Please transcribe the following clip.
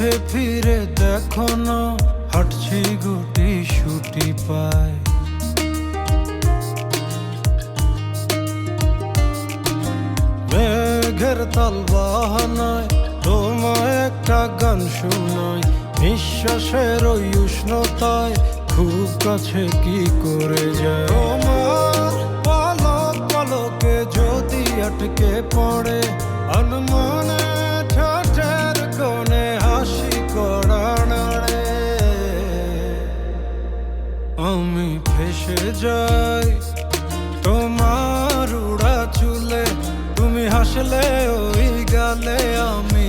কাছে ফিরে দেখো না, হাঁটছি গুটি সুটি পায়। মেঘের তাল বাহানায় তোমায় একটা গান শোনাই, নিঃশ্বাসের ওই উষ্ণতায় খুব কাছে কি করে যায়। তোমার পলক পলকে যদি আটকে পড়ে, আনমনে